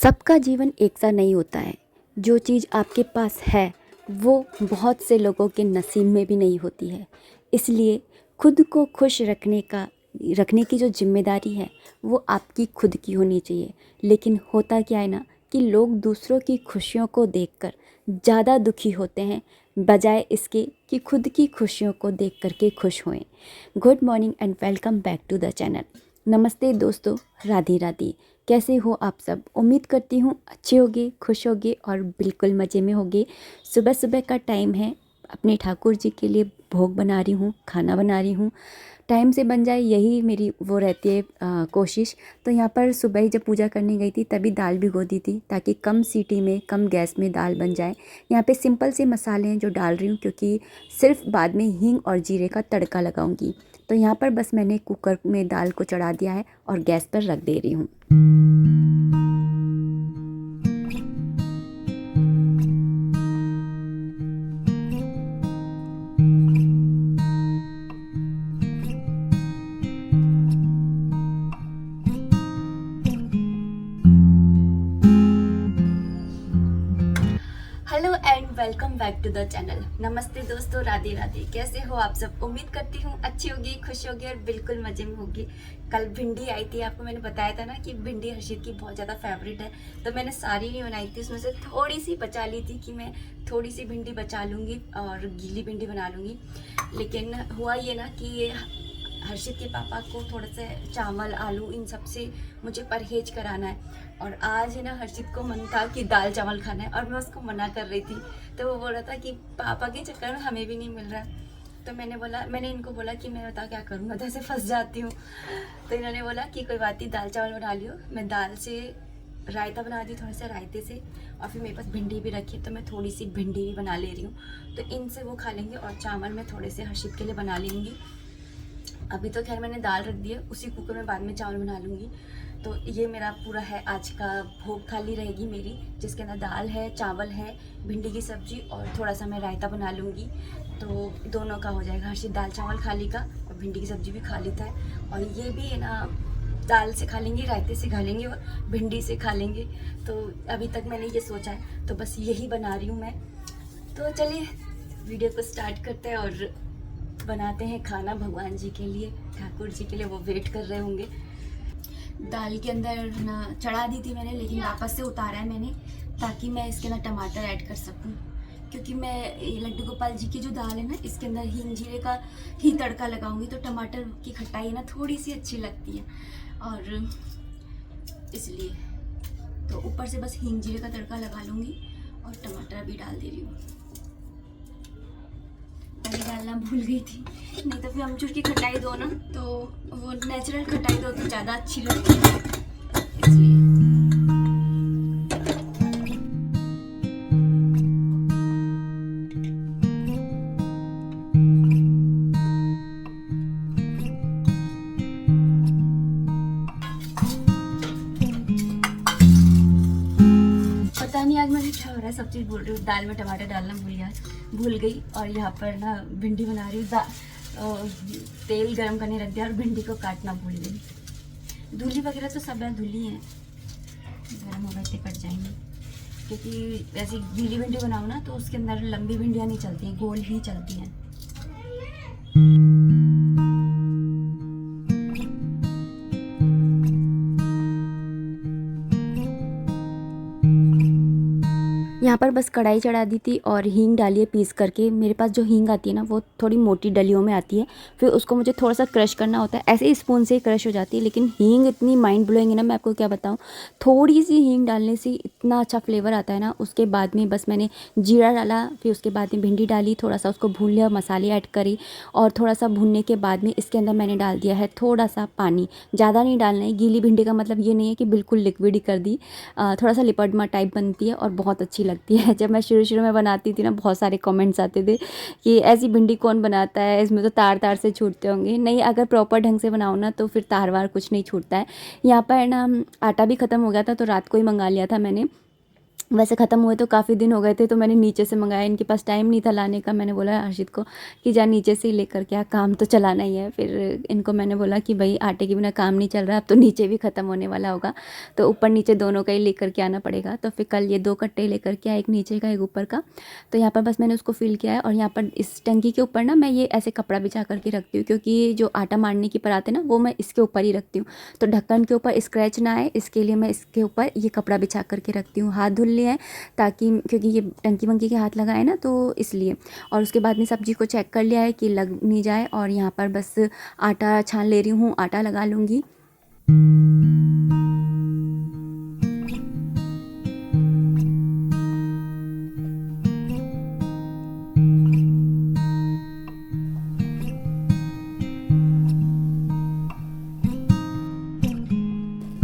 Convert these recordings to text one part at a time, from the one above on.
सबका जीवन एक सा नहीं होता है। जो चीज़ आपके पास है वो बहुत से लोगों के नसीब में भी नहीं होती है। इसलिए खुद को खुश रखने की जो जिम्मेदारी है वो आपकी खुद की होनी चाहिए। लेकिन होता क्या है ना कि लोग दूसरों की खुशियों को देखकर ज़्यादा दुखी होते हैं बजाय इसके कि खुद की खुशियों को देख कर के खुश होएं। Good morning and welcome back to the channel. नमस्ते दोस्तों, राधे राधे। कैसे हो आप सब? उम्मीद करती हूँ अच्छे होगे, खुश होगे और बिल्कुल मज़े में होगे। सुबह सुबह का टाइम है, अपने ठाकुर जी के लिए भोग बना रही हूँ, खाना बना रही हूँ। टाइम से बन जाए यही मेरी वो रहती है कोशिश। तो यहाँ पर सुबह ही जब पूजा करने गई थी तभी दाल भिगो दी थी ताकि कम सीटी में, कम गैस में दाल बन जाए। यहाँ पे सिंपल से मसाले हैं जो डाल रही हूँ क्योंकि सिर्फ बाद में हींग और जीरे का तड़का लगाऊंगी। तो यहाँ पर बस मैंने कुकर में दाल को चढ़ा दिया है और गैस पर रख दे रही हूँ। Hello and welcome back to the channel. नमस्ते दोस्तों, राधे राधे। कैसे हो आप सब? उम्मीद करती हूँ अच्छी होगी, खुश होगी और बिल्कुल मज़े में होगी। कल भिंडी आई थी, आपको मैंने बताया था ना कि भिंडी हर्षित की बहुत ज़्यादा फेवरेट है। तो मैंने सारी नहीं बनाई थी, उसमें से थोड़ी सी बचा ली थी कि मैं थोड़ी सी भिंडी बचा लूँगी और गीली भिंडी बना लूँगी। लेकिन हुआ ये ना कि ये हर्षित के पापा को थोड़ा सा चावल आलू इन सब से मुझे परहेज कराना है। और आज है ना हर्षित को मन था कि दाल चावल खाना है और मैं उसको मना कर रही थी। तो वो बोल रहा था कि पापा के चक्कर में हमें भी नहीं मिल रहा। तो मैंने इनको बोला कि मैं बता क्या करूँगा, तो ऐसे फंस जाती हूँ। तो इन्होंने बोला कि कोई बात नहीं, दाल चावल बना लियो। मैं दाल से रायता बना दी, थोड़े से रायते से। और फिर मेरे पास भिंडी भी रखी है तो मैं थोड़ी सी भिंडी भी बना ले रही हूँ। तो इनसे वो खा लेंगे और चावल मैं थोड़े से हर्षित के लिए बना लेंगी। अभी तो खैर मैंने दाल रख दी है, उसी कुकर में बाद में चावल बना लूँगी। तो ये मेरा पूरा है आज का भोग थाली रहेगी मेरी, जिसके अंदर दाल है, चावल है, भिंडी की सब्ज़ी और थोड़ा सा मैं रायता बना लूँगी। तो दोनों का हो जाएगा। हर्षित दाल चावल खा लेगा और भिंडी की सब्ज़ी भी खा लेता है। और ये भी है ना, दाल से खा लेंगे, रायते से खा लेंगे और भिंडी से खा लेंगे। तो अभी तक मैंने ये सोचा है, तो बस यही बना रही हूँ मैं। तो चलिए वीडियो को स्टार्ट करते हैं और बनाते हैं खाना भगवान जी के लिए, ठाकुर जी के लिए। वो वेट कर रहे होंगे। दाल के अंदर ना चढ़ा दी थी मैंने, लेकिन वापस से उतारा है मैंने ताकि मैं इसके अंदर टमाटर ऐड कर सकूं। क्योंकि मैं लड्डू गोपाल जी की जो दाल है ना, इसके अंदर हींग जीरे का ही तड़का लगाऊंगी तो टमाटर की खटाई है ना थोड़ी सी अच्छी लगती है। और इसलिए तो ऊपर से बस हींग जीरे का तड़का लगा लूँगी और टमाटर भी डाल दे रही हूँ। डालना भूल गई थी, नहीं तो फिर अमचूर की खटाई दो ना तो वो नेचुरल खटाई दो तो ज़्यादा अच्छी लगती है, इसलिए। पता नहीं आज मैं क्या हो रहा है, सब चीज़ भूल रही हूँ। दाल में टमाटर डालना भूल गई। और यहाँ पर ना भिंडी बना रही हूँ। तेल गरम करने रख दिया और भिंडी को काटना भूल गई। धुली वगैरह तो सब है, धुली हैं, गरम हो गए थे कट जाएंगे। क्योंकि वैसे गीली भिंडी बनाओ ना तो उसके अंदर लंबी भिंडियाँ नहीं चलती हैं, गोल ही चलती हैं। यहाँ पर बस कढ़ाई चढ़ा दी थी और हींग डाली है पीस करके। मेरे पास जो हींग आती है ना वो थोड़ी मोटी डलियों में आती है, फिर उसको मुझे थोड़ा सा क्रश करना होता है। ऐसे ही स्पून से ही क्रश हो जाती है, लेकिन हींग इतनी माइंड ब्लोइंग है ना, मैं आपको क्या बताऊँ। थोड़ी सी हींग डालने से इतना अच्छा फ्लेवर आता है ना। उसके बाद में बस मैंने जीरा डाला, फिर उसके बाद में भिंडी डाली, थोड़ा सा उसको भून लिया, मसाले ऐड करी और थोड़ा सा भूनने के बाद में इसके अंदर मैंने डाल दिया है थोड़ा सा पानी। ज़्यादा नहीं डालना है। गीली भिंडी का मतलब ये नहीं है कि बिल्कुल लिक्विड ही कर दी। थोड़ा सा लिपटमा टाइप बनती है और बहुत अच्छी लगती है। जब मैं शुरू में बनाती थी ना, बहुत सारे कमेंट्स आते थे कि ऐसी भिंडी कौन बनाता है, इसमें तो तार तार से छूटते होंगे। नहीं, अगर प्रॉपर ढंग से बनाओ ना तो फिर तार वार कुछ नहीं छूटता है। यहाँ पर ना आटा भी ख़त्म हो गया था तो रात को ही मंगा लिया था मैंने। वैसे ख़त्म हुए तो काफ़ी दिन हो गए थे, तो मैंने नीचे से मंगाया। इनके पास टाइम नहीं था लाने का। मैंने बोला हर्षित को कि जा नीचे से ही लेकर के आ, काम तो चलाना ही है। फिर इनको मैंने बोला कि भाई आटे के बिना काम नहीं चल रहा, अब तो नीचे भी ख़त्म होने वाला होगा, तो ऊपर नीचे दोनों का ही लेकर के आना पड़ेगा। तो फिर कल ये 2 कट्टे लेकर के आए, एक नीचे का एक ऊपर का। तो यहाँ पर बस मैंने उसको फिल किया है, और यहाँ पर इस टंकी के ऊपर ना मैं ये ऐसे कपड़ा बिछा करके रखती हूँ, क्योंकि जो आटा मारने की परात है ना वो मैं इसके ऊपर ही रखती हूँ, तो ढक्कन के ऊपर स्क्रैच ना आए, इसके लिए मैं इसके ऊपर ये कपड़ा बिछा करके रखती हूँ। हाथ धुल लिए हैं ताकि, क्योंकि ये टंकी वंकी के हाथ लगाए ना, तो इसलिए। और उसके बाद में सब्जी को चेक कर लिया है कि लग नहीं जाए, और यहाँ पर बस आटा छान ले रही हूँ, आटा लगा लूँगी।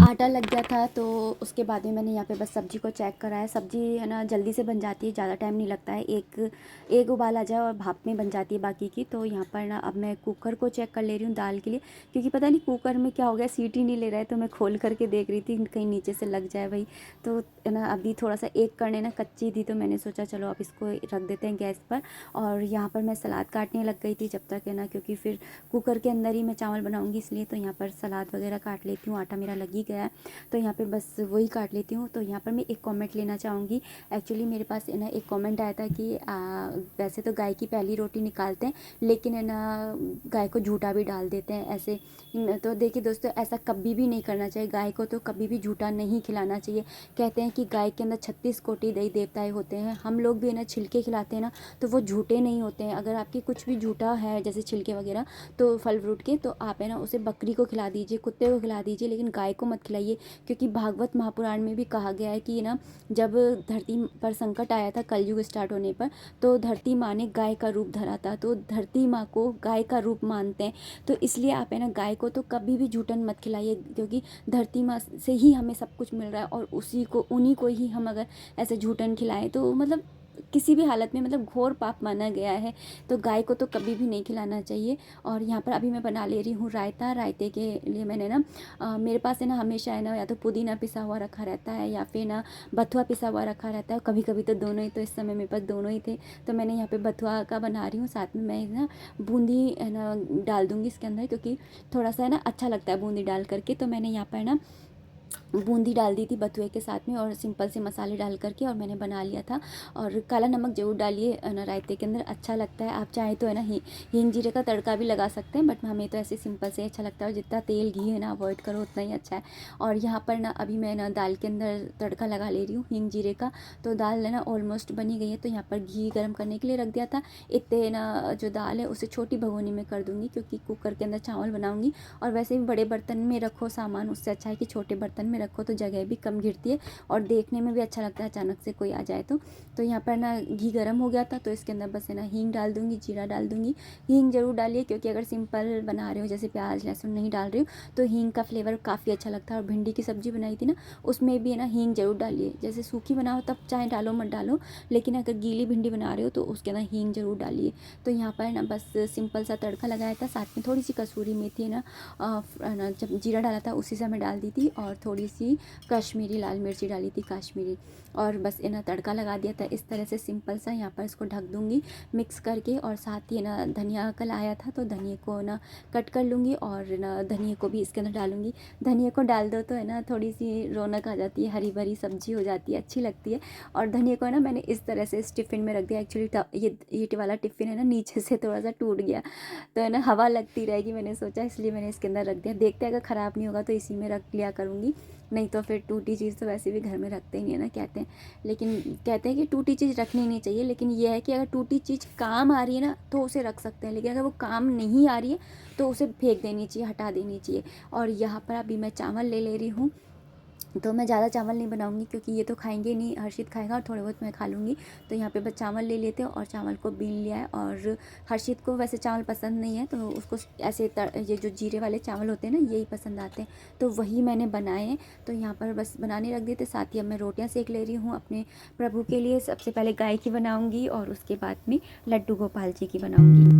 आटा लग गया था, तो उसके बाद में मैंने यहाँ पे बस सब्ज़ी को चेक करा है। सब्ज़ी है ना जल्दी से बन जाती है, ज़्यादा टाइम नहीं लगता है, एक उबाल आ जाए और भाप में बन जाती है बाकी की। तो यहाँ पर ना अब मैं कुकर को चेक कर ले रही हूँ दाल के लिए, क्योंकि पता नहीं कुकर में क्या हो गया, सीटी नहीं ले रहा है। तो मैं खोल करके देख रही थी कहीं नीचे से लग जाए भाई। तो है ना अभी थोड़ा सा एक करने ना कच्ची थी, तो मैंने सोचा चलो अब इसको रख देते हैं गैस पर। और यहाँ पर मैं सलाद काटने लग गई थी जब तक, है ना, क्योंकि फिर कुकर के अंदर ही मैं चावल बनाऊँगी, इसलिए। तो यहाँ पर सलाद वगैरह काट लेती हूँ, आटा मेरा लग ही गया है, तो यहाँ पे बस वही काट लेती हूँ। तो यहाँ पर मैं एक कमेंट लेना चाहूँगी। एक्चुअली मेरे पास है ना एक कमेंट आया था कि वैसे तो गाय की पहली रोटी निकालते हैं, लेकिन है ना गाय को झूठा भी डाल देते हैं ऐसे। तो देखिए दोस्तों, ऐसा कभी भी नहीं करना चाहिए। गाय को तो कभी भी झूठा नहीं खिलाना चाहिए। कहते हैं कि गाय के अंदर 36 कोटि देवी देवताएँ होते हैं। हम लोग भी है ना छिलके खिलाते हैं ना, तो वो झूठे नहीं होते हैं। अगर आपकी कुछ भी झूठा है जैसे छिलके वगैरह, तो फल फ्रूट के, तो आप है ना उसे बकरी को खिला दीजिए, कुत्ते को खिला दीजिए, लेकिन गाय को मत खिलाइए। क्योंकि भागवत महापुराण में भी कहा गया है कि ना जब धरती पर संकट आया था कलयुग स्टार्ट होने पर, तो धरती माँ ने गाय का रूप धरा था, तो धरती माँ को गाय का रूप मानते हैं। तो इसलिए आप है ना गाय को तो कभी भी जूठन मत खिलाइए, क्योंकि धरती माँ से ही हमें सब कुछ मिल रहा है, और उसी को उन्हीं को ही हम अगर ऐसे जूठन खिलाएं तो मतलब किसी भी हालत में मतलब घोर पाप माना गया है। तो गाय को तो कभी भी नहीं खिलाना चाहिए। और यहाँ पर अभी मैं बना ले रही हूँ रायता। रायते के लिए मैंने ना मेरे पास है ना हमेशा है ना या तो पुदीना पिसा हुआ रखा रहता है, या फिर ना बथुआ पिसा हुआ रखा रहता है। कभी कभी तो दोनों ही, तो इस समय मेरे पास दोनों ही थे। तो मैंने यहाँ पे बथुआ का बना रही हूँ, साथ में मैं ना बूंदी है ना डाल दूँगी इसके अंदर, क्योंकि थोड़ा सा है ना अच्छा लगता है बूंदी डाल करके। तो मैंने यहाँ पर ना बूंदी डाल दी थी बथुए के साथ में, और सिंपल से मसाले डाल करके और मैंने बना लिया था। और काला नमक ज़रूर डालिए ना रायते के अंदर, अच्छा लगता है। आप चाहें तो है ना हींग जीरे का तड़का भी लगा सकते हैं, बट हमें तो ऐसे सिंपल से अच्छा लगता है, और जितना तेल घी है ना अवॉइड करो उतना ही अच्छा है। और यहाँ पर ना अभी मैं ना दाल के अंदर तड़का लगा ले रही हूँ हींग जीरे का। तो दाल है ना ऑलमोस्ट बनी गई है, तो यहाँ पर घी गर्म करने के लिए रख दिया था। इतने ना जो दाल है उसे छोटी भगोनी में कर दूँगी, क्योंकि कुकर के अंदर चावल बनाऊँगी। और वैसे भी बड़े बर्तन में रखो सामान, उससे अच्छा है कि छोटे बर्तन में रखो, तो जगह भी कम घिरती है और देखने में भी अच्छा लगता है अचानक से कोई आ जाए तो। यहाँ पर ना घी गर्म हो गया था, तो इसके अंदर बस है ना हींग डाल दूँगी, जीरा डाल दूँगी। हींग ज़रूर डालिए, क्योंकि अगर सिंपल बना रहे हो जैसे प्याज लहसुन नहीं डाल रही हो, तो हींग का फ्लेवर काफ़ी अच्छा लगता है। और भिंडी की सब्ज़ी बनाई थी ना, उसमें भी है ना हींग ज़रूर डालिए। जैसे सूखी बनाओ तब चाहे डालो मत डालो, लेकिन अगर गीली भिंडी बना रहे हो तो उसके अंदर हींग ज़रूर डालिए। तो यहाँ पर ना बस सिंपल सा तड़का लगाया था, साथ में थोड़ी सी कसूरी मेथी है ना जब जीरा डाला था उसी से मैं डाल दी थी, और थोड़ी सी कश्मीरी लाल मिर्ची डाली थी काश्मीरी, और बस ना तड़का लगा दिया था इस तरह से सिंपल सा। यहाँ पर इसको ढक दूँगी मिक्स करके, और साथ ही ना धनिया कल आया था, तो धनिया को ना कट कर लूँगी, और ना धनिया को भी इसके अंदर डालूँगी। धनिया को डाल दो तो है ना थोड़ी सी रौनक आ जाती है, हरी भरी सब्जी हो जाती है, अच्छी लगती है। और धनिया को ना मैंने इस तरह से इस टिफ़िन में रख दिया। एक्चुअली ये वाला टिफ़िन है ना नीचे से थोड़ा सा टूट गया, तो है ना हवा लगती रहेगी, मैंने सोचा इसलिए मैंने इसके अंदर रख दिया। देखते अगर ख़राब नहीं होगा तो इसी में रख लिया करूँगी, नहीं तो फिर टूटी चीज़ तो वैसे भी घर में रखते ही नहीं है ना, कहते हैं। लेकिन कहते हैं कि टूटी चीज़ रखनी नहीं चाहिए, लेकिन यह है कि अगर टूटी चीज़ काम आ रही है ना तो उसे रख सकते हैं, लेकिन अगर वो काम नहीं आ रही है तो उसे फेंक देनी चाहिए, हटा देनी चाहिए। और यहाँ पर अभी मैं चावल ले रही हूँ। तो मैं ज़्यादा चावल नहीं बनाऊंगी, क्योंकि ये तो खाएंगे नहीं, हर्षित खाएगा और थोड़े बहुत मैं खा लूँगी। तो यहाँ पे बस चावल ले लेते हैं, और चावल को बीन लिया है। और हर्षित को वैसे चावल पसंद नहीं है, तो उसको ऐसे ये जो जीरे वाले चावल होते हैं ना यही पसंद आते हैं, तो वही मैंने बनाए हैं। तो यहाँ पर बस बनाने रख देते। साथ ही अब मैं रोटियाँ सेक ले रही हूँ अपने प्रभु के लिए। सबसे पहले गाय की बनाऊँगी, और उसके बाद में लड्डू गोपाल जी की बनाऊँगी।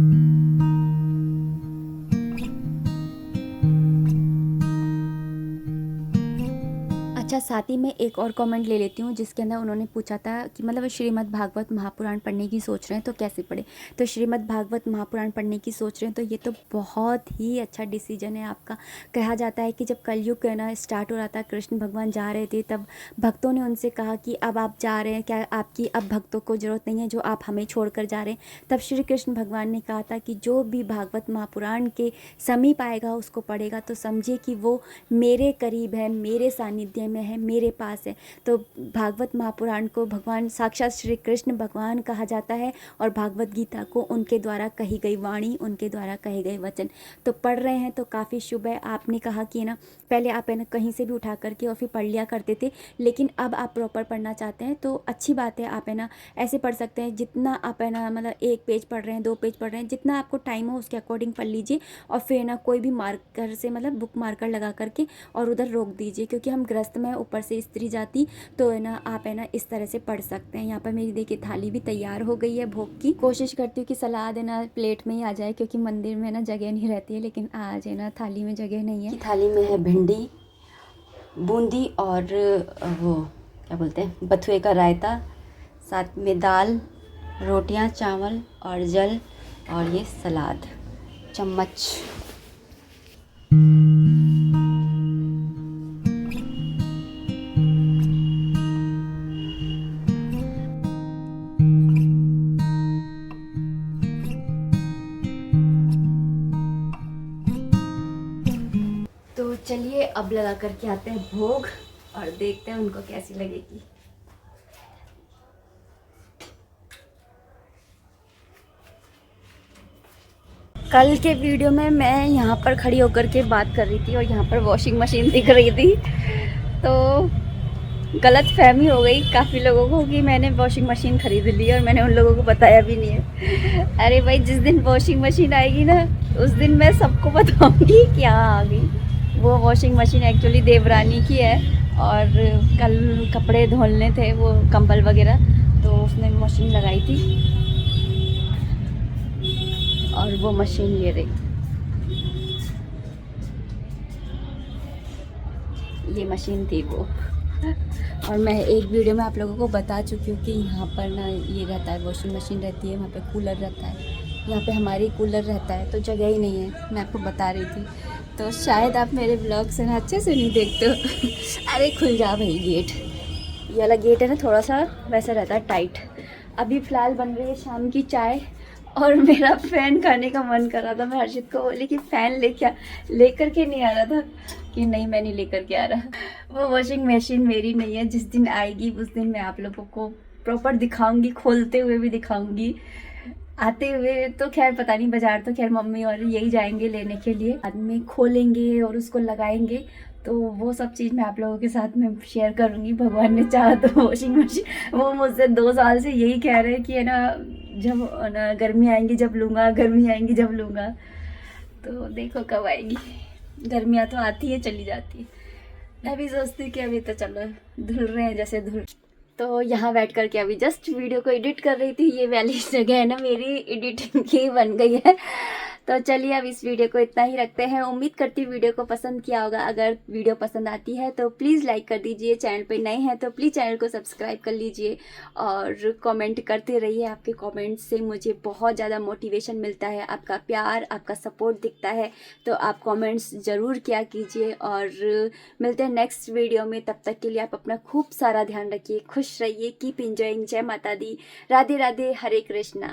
अच्छा अच्छा, साथ ही में एक और कमेंट ले लेती हूँ जिसके अंदर उन्होंने पूछा था कि मतलब श्रीमद् भागवत महापुराण पढ़ने की सोच रहे हैं तो कैसे पढ़े। तो श्रीमद् भागवत महापुराण पढ़ने की सोच रहे हैं तो ये तो बहुत ही अच्छा डिसीजन है आपका। कहा जाता है कि जब कलयुग ना स्टार्ट हो रहा था, कृष्ण भगवान जा रहे थे, तब भक्तों ने उनसे कहा कि अब आप जा रहे हैं, क्या आपकी अब भक्तों को ज़रूरत नहीं है जो आप हमें छोड़ कर जा रहे हैं। तब श्री कृष्ण भगवान ने कहा था कि जो भी भागवत महापुराण के समीप आएगा उसको पढ़ेगा तो समझिए कि वो मेरे करीब है, मेरे सानिध्य में है, मेरे पास है। तो भागवत महापुराण को भगवान साक्षात श्री कृष्ण भगवान कहा जाता है और भागवत गीता को उनके द्वारा कही गई वाणी, उनके द्वारा कहे गए वचन। तो पढ़ रहे हैं तो काफ़ी शुभ है। आपने कहा कि ना पहले आप है ना कहीं से भी उठा करके और फिर पढ़ लिया करते थे, लेकिन अब आप प्रॉपर पढ़ना चाहते हैं तो अच्छी बात है। आप है ना ऐसे पढ़ सकते हैं, जितना आप है ना मतलब 1 पेज पढ़ रहे हैं, 2 पेज पढ़ रहे हैं, जितना आपको टाइम हो उसके अकॉर्डिंग पढ़ लीजिए। और फिर ना कोई भी मार्कर से मतलब बुक मार्कर लगा करके और उधर रोक दीजिए, क्योंकि हम ग्रस्त में ऊपर से स्त्री जाति, तो है ना आप है ना इस तरह से पढ़ सकते हैं। यहाँ पर मेरी देखिए थाली भी तैयार हो गई है भोग की। कोशिश करती हूँ कि सलाद है ना प्लेट में ही आ जाए, क्योंकि मंदिर में ना जगह नहीं रहती है, लेकिन आज है ना थाली में जगह नहीं है। थाली में है भिंडी, बूंदी और वो क्या बोलते हैं बथुए का रायता, साथ में दाल, रोटियां, चावल और जल, और ये सलाद। चम्मच। तो चलिए अब लगा करके आते हैं भोग और देखते हैं उनको कैसी लगेगी। कल के वीडियो में मैं यहाँ पर खड़ी होकर के बात कर रही थी और यहाँ पर वॉशिंग मशीन दिख रही थी, तो गलत फहमी हो गई काफ़ी लोगों को कि मैंने वॉशिंग मशीन ख़रीद ली और मैंने उन लोगों को बताया भी नहीं है। अरे भाई, जिस दिन वॉशिंग मशीन आएगी ना उस दिन मैं सबको बताऊंगी कि हाँ आ गई। वो वॉशिंग मशीन एक्चुअली देवरानी की है और कल कपड़े धोलने थे, वो कंबल वगैरह, तो उसने मशीन लगाई थी और वो मशीन ले रही। ये मशीन थी वो। और मैं एक वीडियो में आप लोगों को बता चुकी हूँ कि यहाँ पर ना ये रहता है, वॉशिंग मशीन रहती है, वहाँ पे कूलर रहता है, यहाँ पे हमारी कूलर रहता है, तो जगह ही नहीं है। मैं आपको बता रही थी, तो शायद आप मेरे ब्लॉग से ना अच्छे से नहीं देखते हो। अरे खुल जा भाई गेट। ये वाला गेट है ना थोड़ा सा वैसा रहता है टाइट। अभी फ़िलहाल बन रही है शाम की चाय और मेरा फ़ैन खाने का मन कर रहा था। मैं हर्षित को बोली कि फ़ैन लेकर के नहीं आ रहा था, कि नहीं मैं नहीं लेकर के आ रहा। वो वॉशिंग मशीन मेरी नहीं है, जिस दिन आएगी उस दिन मैं आप लोगों को प्रॉपर दिखाऊंगी, खोलते हुए भी दिखाऊंगी। आते हुए तो खैर पता नहीं, बाजार तो खैर मम्मी और यही जाएंगे लेने के लिए, बाद में खोलेंगे और उसको लगाएंगे, तो वो सब चीज़ मैं आप लोगों के साथ में शेयर करूँगी, भगवान ने चाहा तो। वॉशिंग मशीन वो मुझसे 2 साल से यही कह रहे हैं कि है ना जब ना गर्मी आएंगी जब लूँगा, गर्मी आएंगी जब लूँगा, तो देखो कब आएगी। गर्मियाँ तो आती है चली जाती है। मैं भी सोचती कि अभी तो चलो धुल रहे हैं जैसे धुल। तो यहाँ बैठ कर के अभी जस्ट वीडियो को एडिट कर रही थी। ये वाली जगह है ना मेरी एडिटिंग की बन गई है। तो चलिए अब इस वीडियो को इतना ही रखते हैं। उम्मीद करती हूँ वीडियो को पसंद किया होगा। अगर वीडियो पसंद आती है तो प्लीज़ लाइक कर दीजिए, चैनल पे नए हैं तो प्लीज़ चैनल को सब्सक्राइब कर लीजिए और कमेंट करते रहिए। आपके कमेंट से मुझे बहुत ज़्यादा मोटिवेशन मिलता है, आपका प्यार, आपका सपोर्ट दिखता है, तो आप कमेंट्स ज़रूर किया कीजिए। और मिलते हैं नेक्स्ट वीडियो में, तब तक के लिए आप अपना खूब सारा ध्यान रखिए, खुश रहिए, कीप इंजॉइंग। जय माता दी, राधे राधे, हरे कृष्णा।